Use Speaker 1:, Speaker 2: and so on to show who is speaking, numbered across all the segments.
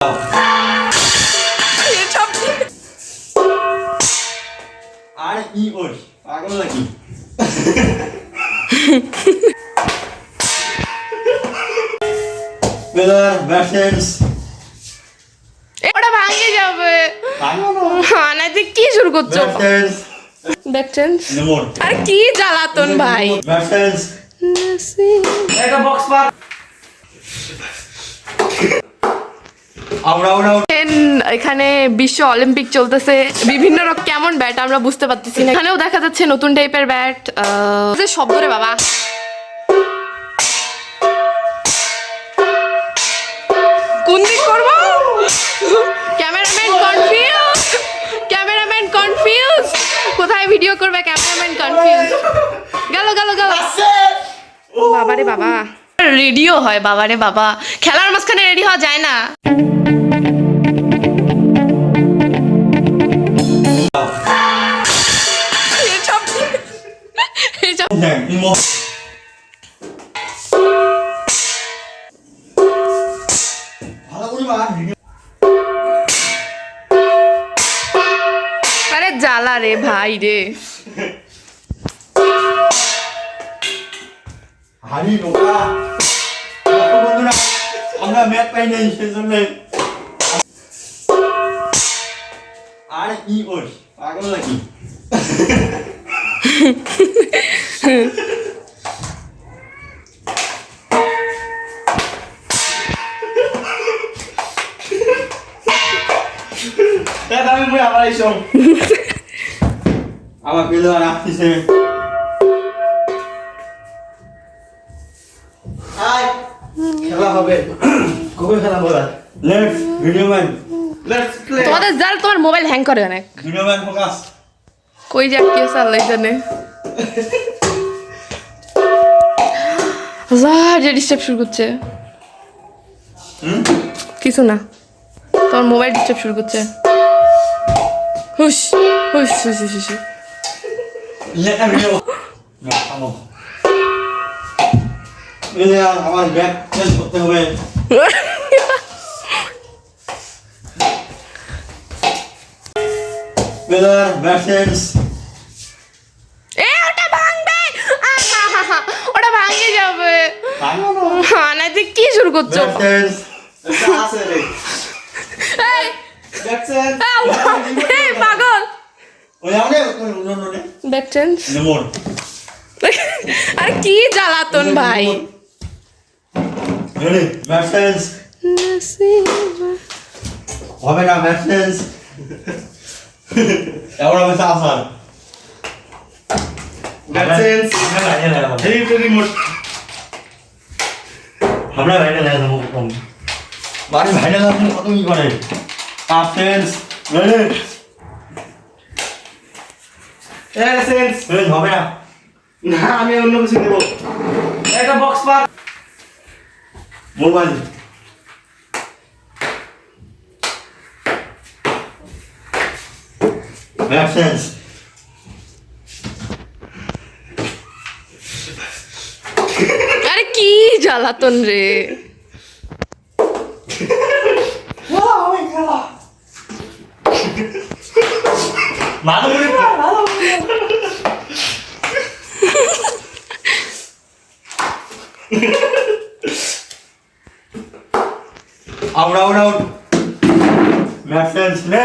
Speaker 1: আর ই ওর পাগল নাকি বেলার ব্যাটেন্স
Speaker 2: ওটা ভাঙে যাবে না তুই কি শুরু করছো
Speaker 1: ব্যাটেন্স
Speaker 2: ব্যাকটেন্স
Speaker 1: নেমোর
Speaker 2: আর কি জ্বালাতন ভাই
Speaker 1: ব্যাটেন্স এটা বক্স পার আউট
Speaker 2: এখানে বিশ্ব অলিম্পিক চলতেছে বিভিন্ন রকম কেমন ব্যাট আমরা বুঝতে পারতেছি না এখানেও দেখা যাচ্ছে নতুন টাইপের ব্যাট শব্দ রে বাবা কোন দিক করবো ক্যামেরাম্যান কনফিউজ কোথায় ভিডিও করবে ক্যামেরাম্যান কনফিউজ গেল বাবারে বাবা রেডিও হয় বাবারে বাবা খেলার মাঝখানে রেডি হওয়া যায় না আরে জ্বালা রে ভাই রে
Speaker 1: হারি নোকা বন্ধুরা আমরা ম্যাচ পাই নাই সেজন্য আর ই ওর পাগল নাকি আমি মুই আবার আইছো আমার পেলো আর আসছে খেলা হবে কবে খেলা বলা let's video man let's play
Speaker 2: তোমার মোবাইল হ্যাং করে অনেক
Speaker 1: ভিডিও ম্যান ফোকাস
Speaker 2: কই যা কি চালাই জানে যে ডিস্টার্ব শুরু করছে কিছু না তোমার মোবাইল ডিস্টার্ব শুরু করছে হুশ হুশ হুশ হুশ হুশ
Speaker 1: লেটা ভিডিও না থামো আমার ব্যাগ চেঞ্জ করতে হবে বেলার ব্যাটেন্স
Speaker 2: ওটা ভাঙবে ওটা ভাঙে যাবে না তুই কি শুরু করছো
Speaker 1: ব্যাটেন্স এটা আছে রে
Speaker 2: পাগল
Speaker 1: ওই আমাদের উন্নয়নে
Speaker 2: ব্যাকটেন্স
Speaker 1: নেমোর
Speaker 2: আর কি জ্বালাতন ভাই
Speaker 1: রেডি ব্যাটেন্স হবে না ব্যাটেন্স এবার আমি সাফার ব্যাটেন্স এই তো রিমোট আমরা ভাইটা লাগে না কম বাড়ি ভাইটা লাগে কত কি করে ব্যাটেন্স রেডি ব্যাটেন্স হবে না না আমি অন্য কিছু দেব একটা বক্স পার মোবাইল ব্যাটেন্স
Speaker 2: আরে কি জ্বালাতন রে
Speaker 1: আউট ব্যাটেন্স নে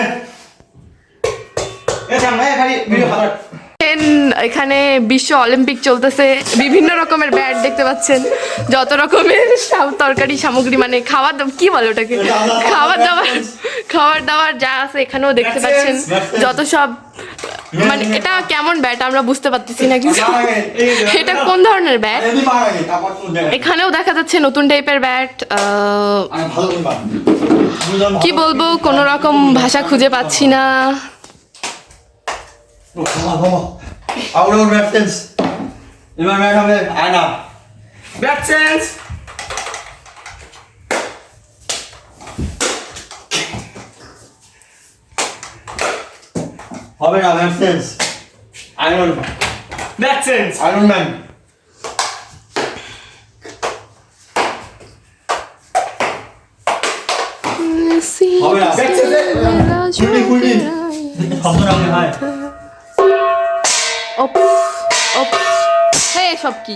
Speaker 2: এখানে বিশ্ব অলিম্পিক চলতেছে বিভিন্ন রকমের ব্যাট দেখতে পাচ্ছেন যত রকমের তরকারি সামগ্রী মানে খাবার কি বলে ওটাকে খাবার দাবার যা আছে এখানেও দেখতে পাচ্ছেন যত সব মানে এটা কেমন ব্যাট আমরা বুঝতে পারতেছি না কিন্তু এটা কোন ধরনের ব্যাট এখানেও দেখা যাচ্ছে নতুন টাইপের ব্যাট কি বলবো কোনো রকম ভাষা খুঁজে পাচ্ছি না
Speaker 1: আউট ব্যাটেন্স এবার ব্যাট হবে আয়না ব্যাটেন্স হবে না ব্যাটেন্স আয়রন ব্যাটেন্স আয়রন ম্যান হবে না ব্যাক সাইডে ফুলটি শব্দ নামে হয়
Speaker 2: ওপ ওপ হে সব কি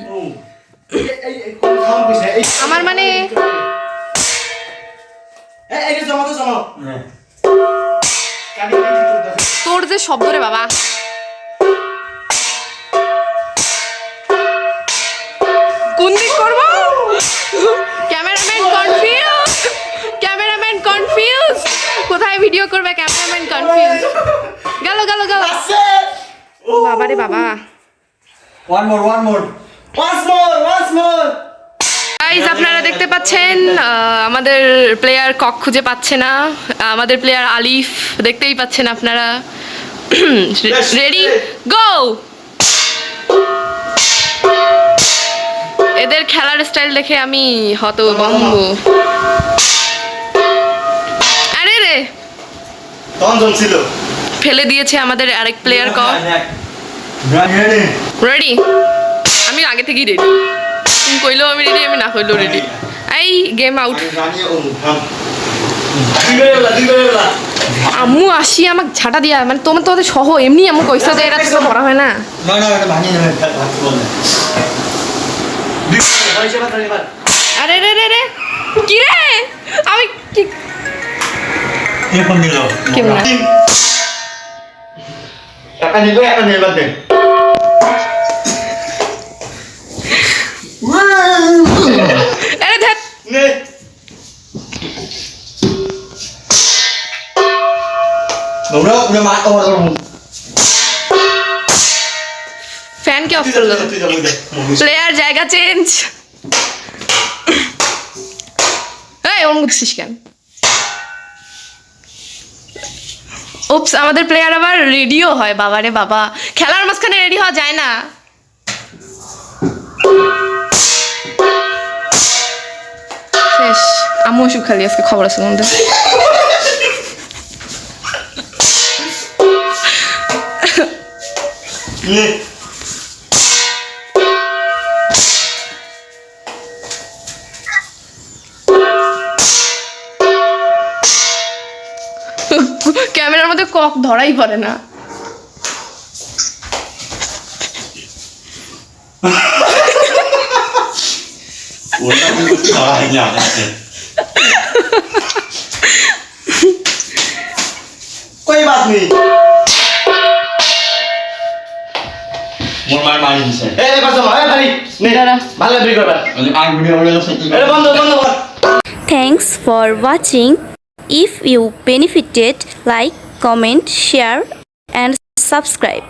Speaker 2: আমার মানে
Speaker 1: এই যে জমা
Speaker 2: তোর যে শব্দ রে বাবা কোন দিক করবো ক্যামেরাম্যান কনফিউজ কোথায় ভিডিও করবে ক্যামেরাম্যান কনফিউজ গেল বাবা রে বাবা
Speaker 1: ওয়ান মোর
Speaker 2: গাইস আপনারা দেখতে পাচ্ছেন আমাদের প্লেয়ার কক খুঁজে পাচ্ছে না আমাদের প্লেয়ার আলিফ দেখতেই পাচ্ছেন আপনারা রেডি গো এদের খেলার স্টাইল দেখে আমি হতভম্ব আরে রে
Speaker 1: তখন ছিল
Speaker 2: ফেলে দিয়েছে আমাদের আরেক প্লেয়ার কক রেডি আমি আগে থেকেই রেডি তুমি কইলো আমি রেডি আমি না কইলো রেডি এই গেম আউট আম্মু আসি আমাকে ঝাঁটা দিয়া মানে তোমাদের সহ এমনি আমি কইছো যে এরা তো পড়া হয় না আরে রে রে রে কি রে আমি কি কেমন
Speaker 1: টাকা নিলো একটা নেবার দেন
Speaker 2: আরে ধ্যাত
Speaker 1: নে উড়ে মা
Speaker 2: ফ্যান কে অফ করলো প্লেয়ার জায়গা চেঞ্জ এই ওরম করছিস কেন উপস আমাদের প্লেয়ার আবার রেডিও হয় বাবা রে বাবা খেলার মাঝখানে রেডি হওয়া যায় না শেষ আম্মু ওষুধ খালি আজকে খবর আছে তোমাদের ক্যামেরার মধ্যে কক ধরাই পড়ে না
Speaker 1: कोई बात नहीं मोर मार मारी दिছে এ বাসা এ ভাই নে ভালো ব্রেক করবা আই ভিডিও হলো সেটি এ বন্ধ কর
Speaker 3: Thanks for watching. If you benefited, like, comment, share and subscribe.